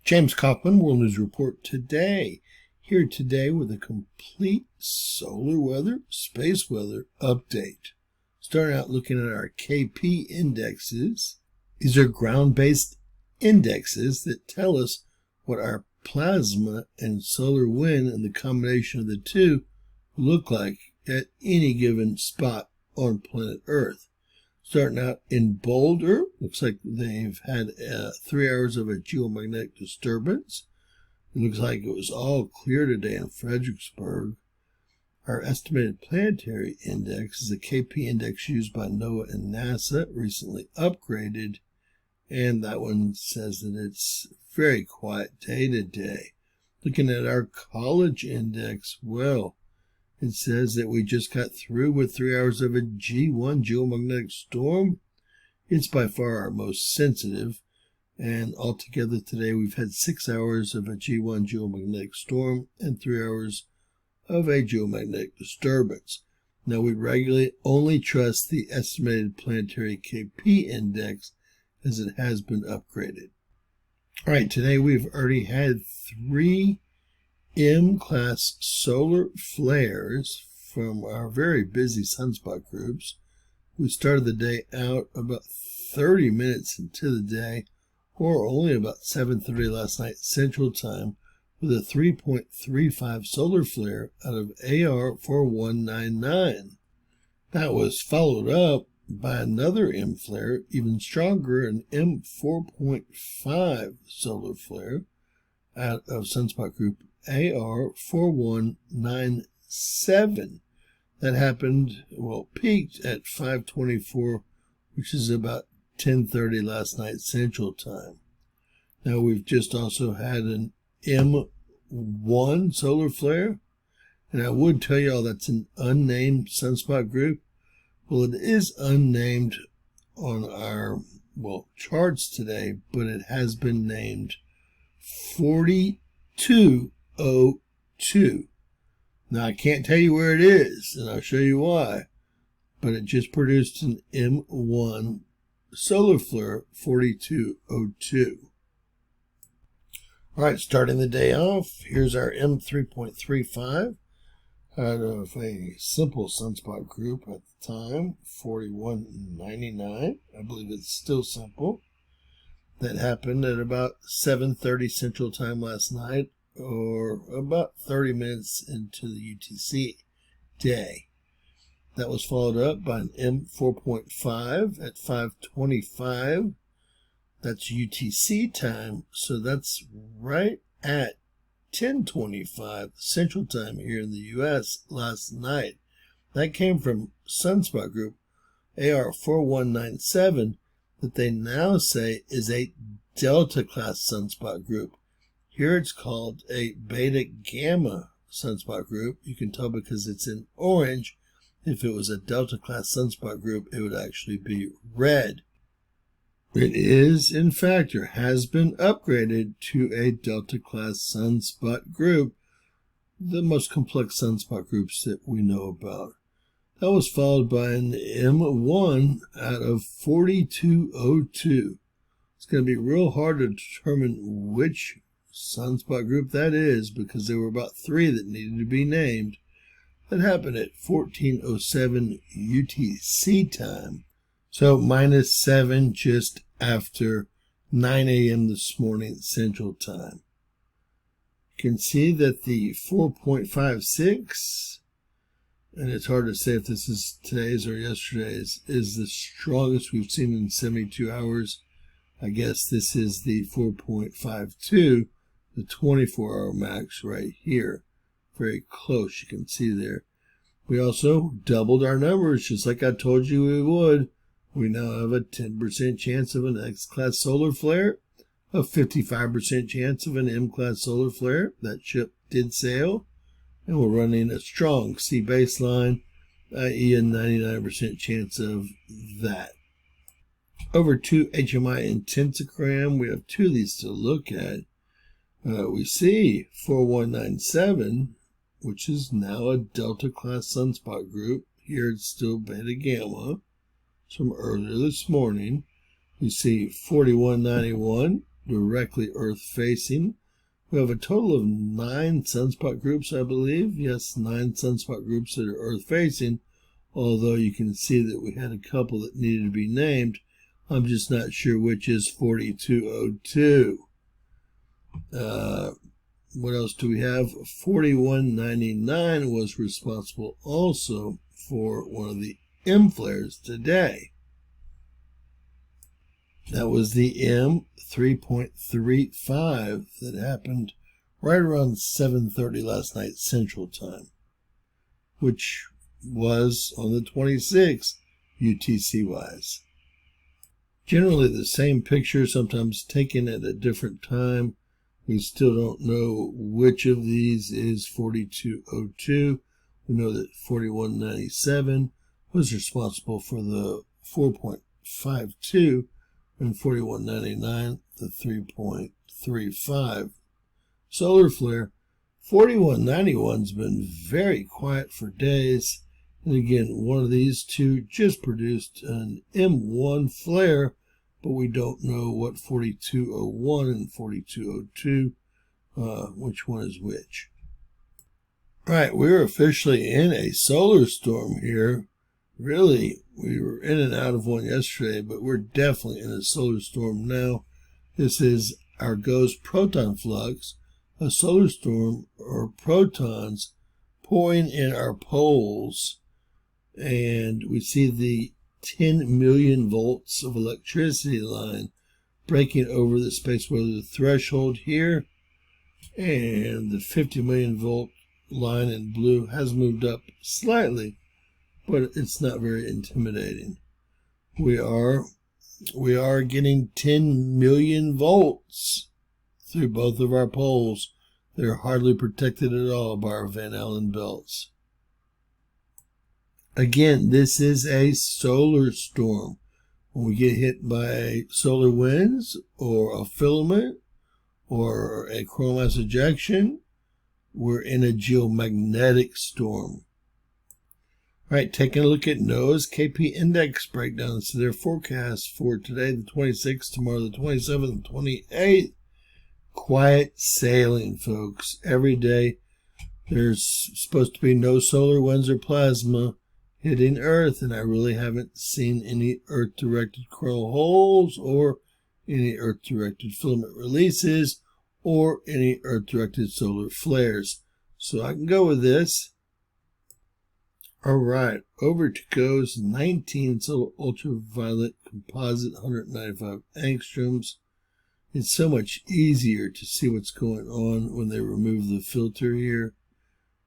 James Kaufman, World News Report today. Here today with a complete solar weather, space weather update. Starting out looking at our KP indexes. These are ground-based indexes that tell us what our plasma and solar wind and the combination of the two look like at any given spot on planet Earth. Starting out in Boulder, looks like they've had 3 hours of a geomagnetic disturbance. It looks like it was all clear today in Fredericksburg. Our estimated planetary index is a KP index used by NOAA and NASA, recently upgraded, and that one says that it's very quiet day today. Looking at our college index, well, it says that we just got through with 3 hours of a G1 geomagnetic storm. It's by far our most sensitive, and altogether today we've had 6 hours of a G1 geomagnetic storm and 3 hours of a geomagnetic disturbance. Now we regularly only trust the estimated planetary KP index as it has been upgraded. All right, today we've already had 3 M-class solar flares from our very busy sunspot groups. We started the day out about 30 minutes into the day, or only about 7:30 last night Central Time, with a 3.35 solar flare out of AR 4199. That was followed up by another M flare, even stronger, an M 4.5 solar flare out of sunspot group AR 4197. That happened, well, peaked at 5:24, which is about 10:30 last night Central Time. Now we've just also had an M1 solar flare, and I would tell you all that's an unnamed sunspot group. Well, it is unnamed on our, charts today, but it has been named 4202. Now, I can't tell you where it is, and I'll show you why, but it just produced an M1 solar flare, 4202. All right, starting the day off, here's our M3.35 out of a simple sunspot group at the time, 4199. I believe it's still simple. That happened at about 7:30 Central Time last night, or about 30 minutes into the UTC day. That was followed up by an M4.5 at 5:25. That's UTC time, so that's right at 10:25 Central Time here in the U.S. last night. That came from Sunspot Group AR 4197 that they now say is a Delta class sunspot group. Here it's called a Beta Gamma sunspot group. You can tell because it's in orange. If it was a Delta class sunspot group, it would actually be red. It is, in fact, or has been upgraded to a Delta class sunspot group, the most complex sunspot groups that we know about. That was followed by an M1 out of 4202. It's going to be real hard to determine which sunspot group that is because there were about 3 that needed to be named. That happened at 14:07 UTC time. So -7 just after 9 a.m. this morning Central Time. You can see that the 4.56, and it's hard to say if this is today's or yesterday's, is the strongest we've seen in 72 hours. I guess this is the 4.52, the 24-hour max right here. Very close, you can see there. We also doubled our numbers, just like I told you we would. We now have a 10% chance of an X-class solar flare, a 55% chance of an M-class solar flare. That ship did sail, and we're running a strong C baseline, i.e. a 99% chance of that. Over to HMI intensogram, we have 2 of these to look at. We see 4197, which is now a Delta class sunspot group. Here it's still Beta Gamma. From earlier this morning, we see 4191, directly Earth facing. We have a total of 9 sunspot groups, I believe. Yes, 9 sunspot groups that are Earth facing, although you can see that we had a couple that needed to be named. I'm just not sure which is 4202. What else do we have? 4199 was responsible also for one of the M flares today. That was the M 3.35 that happened right around 7:30 last night Central Time, which was on the 26th UTC-wise. Generally the same picture, sometimes taken at a different time. We still don't know which of these is 4202. We know that 4197 was responsible for the 4.52 and 4199 the 3.35 solar flare. 4191's been very quiet for days. And again, one of these two just produced an M1 flare, but we don't know what 4201 and 4202, which one is which. All right, we're officially in a solar storm here. Really, we were in and out of one yesterday, but we're definitely in a solar storm now. This is our ghost proton flux, a solar storm or protons pouring in our poles. And we see the 10 million volts of electricity line breaking over the space weather threshold here. And the 50 million volt line in blue has moved up slightly, but it's not very intimidating. We are getting 10 million volts through both of our poles. They're hardly protected at all by our Van Allen belts. Again, this is a solar storm. When we get hit by solar winds or a filament or a coronal mass ejection, we're in a geomagnetic storm. All right, taking a look at NOAA's KP index breakdown. So their forecast for today, the 26th, tomorrow, the 27th, and 28th. Quiet sailing, folks. Every day there's supposed to be no solar winds or plasma hitting Earth, and I really haven't seen any Earth-directed coronal holes or any Earth-directed filament releases or any Earth-directed solar flares. So I can go with this. All right, over to goes 19 solar ultraviolet composite 195 angstroms. It's so much easier to see what's going on when they remove the filter here.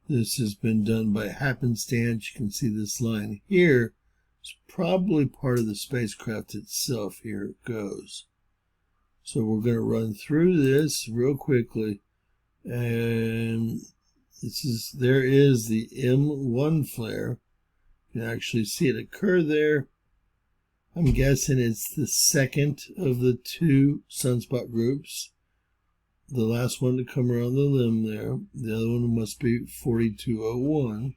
This has been done by happenstance. You can see this line here. It's probably part of the spacecraft itself. Here it goes. So we're going to run through this real quickly. And there is the M1 flare. You can actually see it occur there. I'm guessing it's the second of the 2 sunspot groups. The last one to come around the limb there. The other one must be 4201,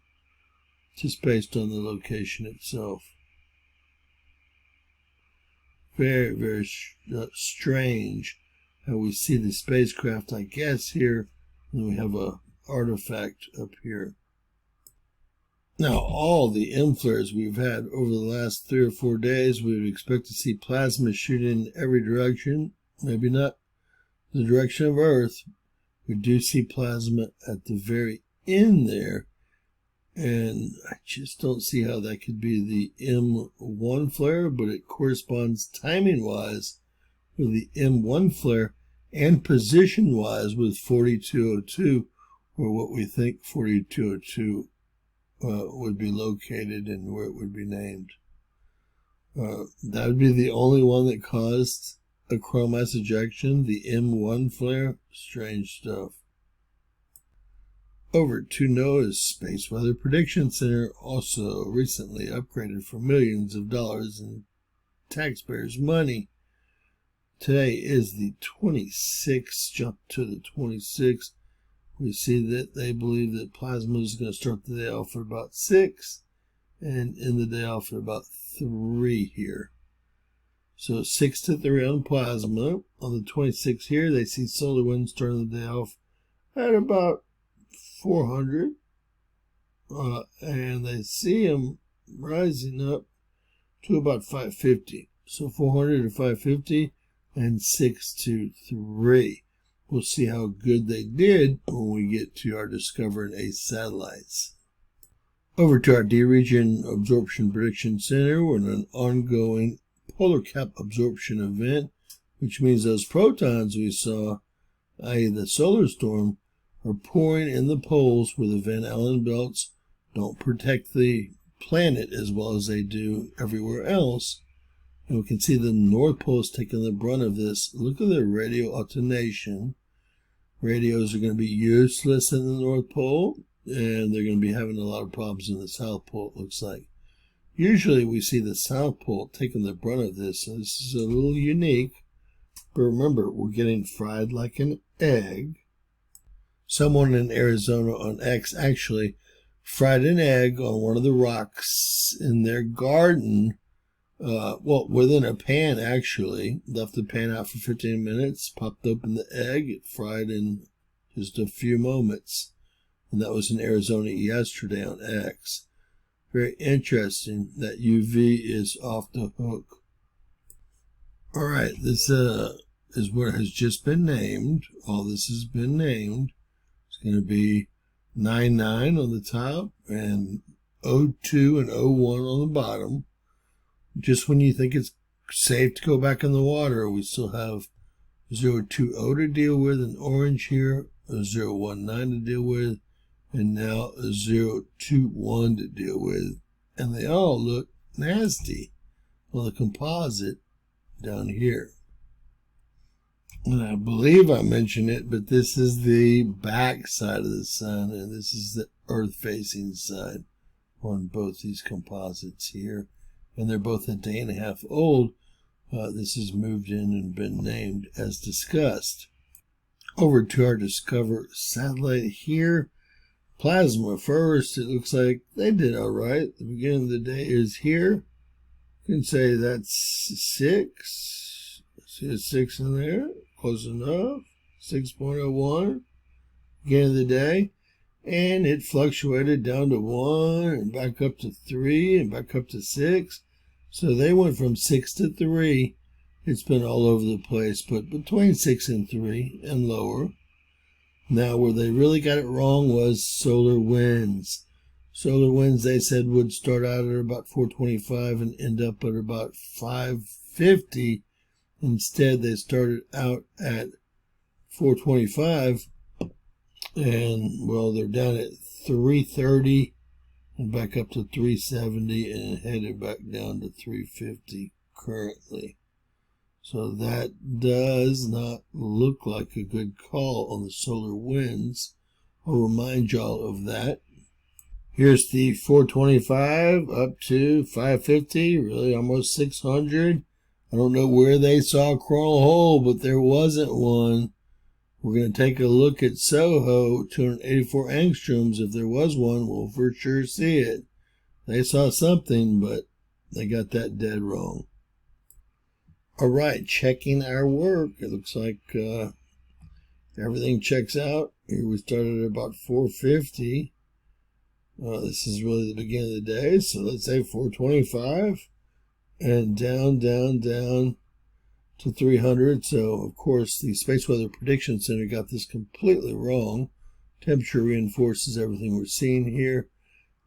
just based on the location itself. Very, very strange how we see the spacecraft, I guess, here, and we have a artifact up here. Now, all the M flares we've had over the last 3 or 4 days, we would expect to see plasma shooting in every direction. Maybe not the direction of Earth. We do see plasma at the very end there, and I just don't see how that could be the M1 flare, but it corresponds timing-wise with the M1 flare and position-wise with 4202, or what we think 4202 would be located and where it would be named. That would be the only one that caused a coronal mass ejection, the M1 flare. Strange stuff. Over to NOAA's Space Weather Prediction Center, also recently upgraded for millions of dollars in taxpayers' money. Today is the 26th, jump to the 26th. We see that they believe that plasma is going to start the day off at about 6 and end the day off at about 3 here. So 6 to 3 on plasma. On the 26th here, they see solar winds starting the day off at about 400. And they see them rising up to about 550. So 400 to 550 and 6 to 3. We'll see how good they did when we get to our Discovering A satellites. Over to our D region absorption prediction center. We're in an ongoing polar cap absorption event, which means those protons we saw, i.e. the solar storm, are pouring in the poles where the Van Allen belts don't protect the planet as well as they do everywhere else. And we can see the North Pole is taking the brunt of this. Look at the radio alternation. Radios are going to be useless in the North Pole, and they're going to be having a lot of problems in the South Pole, it looks like. Usually we see the South Pole taking the brunt of this, so this is a little unique. But remember, we're getting fried like an egg. Someone in Arizona on X actually fried an egg on one of the rocks in their garden. Within a pan, actually. Left the pan out for 15 minutes, popped open the egg, it fried in just a few moments. And that was in Arizona yesterday on X. Very interesting that UV is off the hook. All right, this is what has just been named. All this has been named. It's going to be 99 on the top and 02 and 01 on the bottom. Just when you think it's safe to go back in the water, we still have 020 to deal with in orange here, 019 to deal with, and now 021 to deal with. And they all look nasty on the composite down here. And I believe I mentioned it, but this is the back side of the sun, and this is the Earth-facing side on both these composites here. And they're both a day and a half old. This has moved in and been named as discussed. Over to our Discover satellite here. Plasma first. It looks like they did all right. The beginning of the day is here. You can say that's 6. See a 6 in there. Close enough. 6.01. Beginning of the day. And it fluctuated down to 1 and back up to 3 and back up to 6. So they went from 6 to 3. It's been all over the place, but between 6 and 3 and lower. Now, where they really got it wrong was solar winds. Solar winds, they said, would start out at about 425 and end up at about 550. Instead, they started out at 425. And, well, they're down at 330 and back up to 370 and headed back down to 350 currently. So that does not look like a good call on the solar winds. I'll remind y'all of that. Here's the 425 up to 550, really almost 600. I don't know where they saw a coronal hole, but there wasn't one. We're going to take a look at SOHO, 284 angstroms. If there was one, we'll for sure see it. They saw something, but they got that dead wrong. All right, checking our work. It looks like everything checks out. Here we started at about 450. This is really the beginning of the day, so let's say 425. And down, down, down to 300. So, of course, the Space Weather Prediction Center got this completely wrong. Temperature reinforces everything we're seeing here.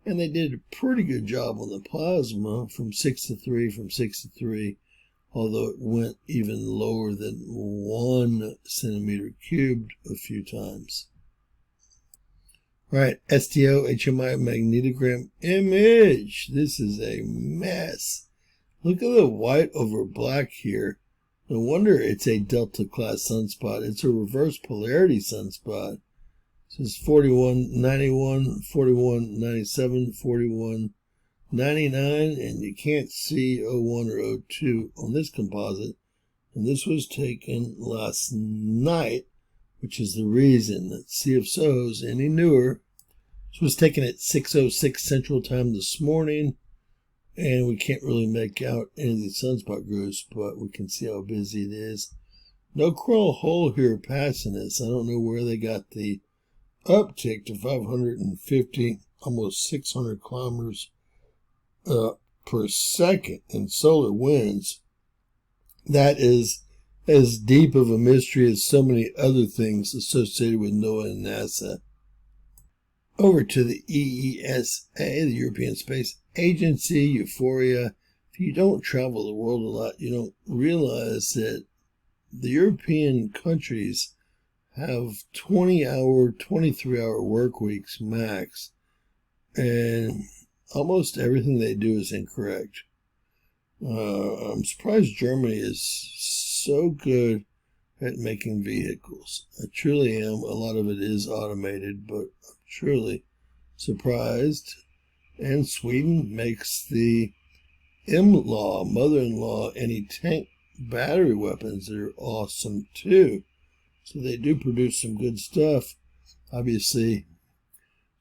And they did a pretty good job on the plasma from 6 to 3, from 6 to 3, although it went even lower than 1 centimeter cubed a few times. All right, STO HMI magnetogram image. This is a mess. Look at the white over black here. No wonder it's a Delta class sunspot. It's a reverse polarity sunspot. This is 4191, 4197, 4199, and you can't see 01 or 02 on this composite. And this was taken last night, which is the reason that see if SOHO's any newer. This was taken at 6:06 Central Time this morning. and we can't really make out any of these sunspot groups, but we can see how busy it is. No coronal hole here passing us. I don't know where they got the uptick to 550, almost 600 kilometers per second in solar winds. That is as deep of a mystery as so many other things associated with NOAA and NASA. Over to the ESA, the European Space Agency, Euphoria. If you don't travel the world a lot, you don't realize that the European countries have 20-hour, 23-hour work weeks max, and almost everything they do is incorrect. I'm surprised Germany is so good at making vehicles. I truly am. A lot of it is automated, but I'm truly surprised. And Sweden makes the M-Law, mother-in-law, anti-tank battery weapons that are awesome too. So they do produce some good stuff. Obviously,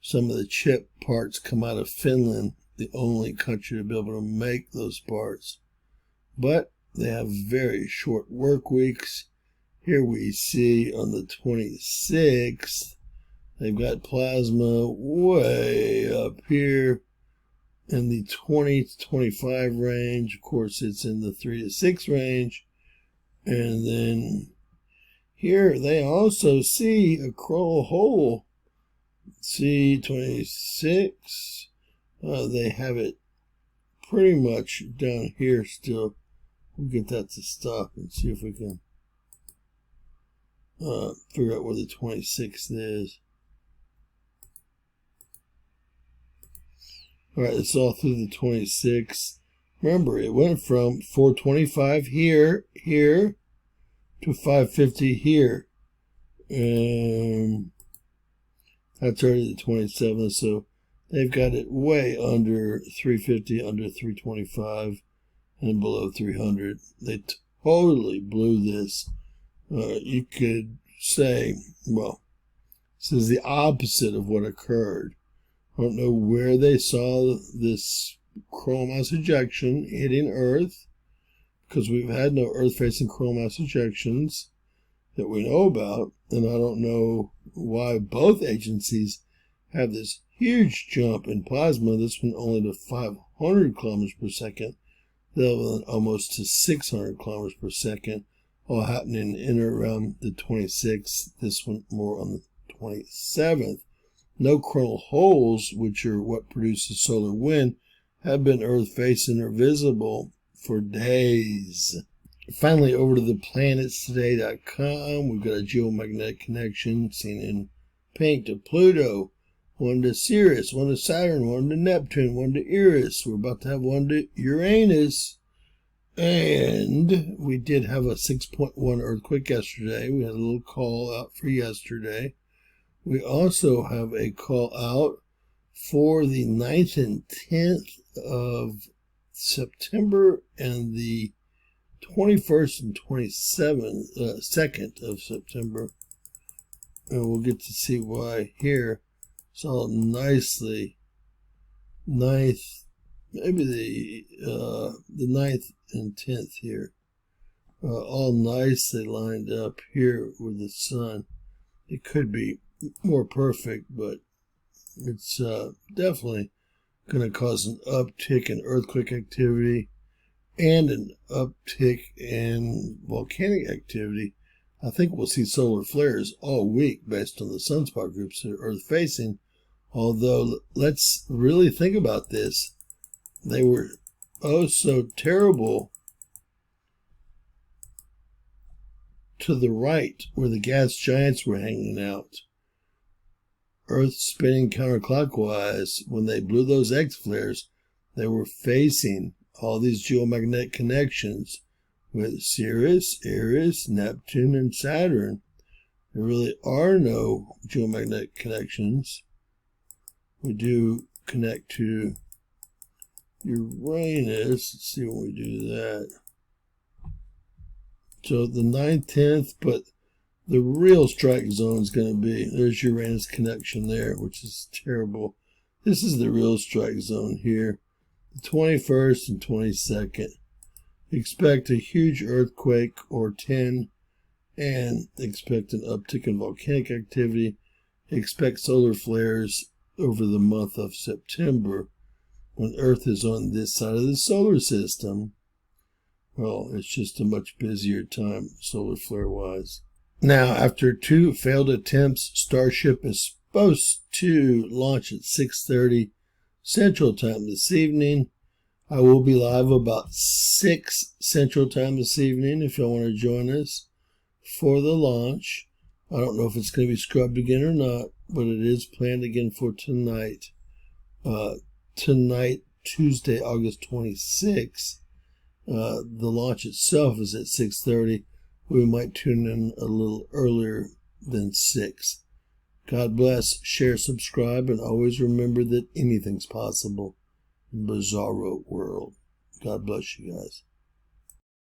some of the chip parts come out of Finland, the only country to be able to make those parts. But they have very short work weeks. Here we see on the 26th, they've got plasma way up here in the 20 to 25 range. Of course, it's in the 3 to 6 range. And then here they also see a coronal hole. See 26. They have it pretty much down here still. We'll get that to stop and see if we can figure out where the 26th is. All right, it's all through the 26th. Remember, it went from 425 here to 550 here. And that's already the 27th, so they've got it way under 350, under 325, and below 300. They totally blew this. You could say, well, this is the opposite of what occurred. I don't know where they saw this coronal mass ejection hitting Earth, because we've had no Earth-facing coronal mass ejections that we know about, and I don't know why both agencies have this huge jump in plasma, this one only to 500 kilometers per second, the other one almost to 600 kilometers per second, all happening in or around the 26th, this one more on the 27th. No coronal holes, which are what produces solar wind, have been Earth-facing or visible for days. Finally, over to the planetstoday.com, we've got a geomagnetic connection seen in pink to Pluto, one to Sirius, one to Saturn, one to Neptune, one to Eris. We're about to have one to Uranus. And we did have a 6.1 earthquake yesterday. We had a little call out for yesterday. We also have a call out for the 9th and 10th of September and the 21st and 2nd of September. And we'll get to see why here. It's all nicely 9th, maybe the 9th and 10th here. All nicely lined up here with the sun. It could be more perfect, but it's definitely going to cause an uptick in earthquake activity and an uptick in volcanic activity. I think we'll see solar flares all week based on the sunspot groups that are Earth-facing, although let's really think about this. They were oh so terrible to the right where the gas giants were hanging out. Earth spinning counterclockwise, when they blew those X-flares, they were facing all these geomagnetic connections with Sirius, Eris, Neptune, and Saturn. There really are no geomagnetic connections. We do connect to Uranus. Let's see when we do that. So the 9th, 10th, but the real strike zone is going to be, there's Uranus connection there, which is terrible. This is the real strike zone here. The 21st and 22nd. Expect a huge earthquake or 10, and expect an uptick in volcanic activity. Expect solar flares over the month of September when Earth is on this side of the solar system. Well, it's just a much busier time solar flare wise. Now, after 2 failed attempts, Starship is supposed to launch at 6:30 Central Time this evening. I will be live about 6 Central Time this evening if y'all want to join us for the launch. I don't know if it's going to be scrubbed again or not, but it is planned again for tonight. Tonight, Tuesday, August 26th. The launch itself is at 6:30. We might tune in a little earlier than 6. God bless, share, subscribe, and always remember that anything's possible in Bizarro World. God bless you guys.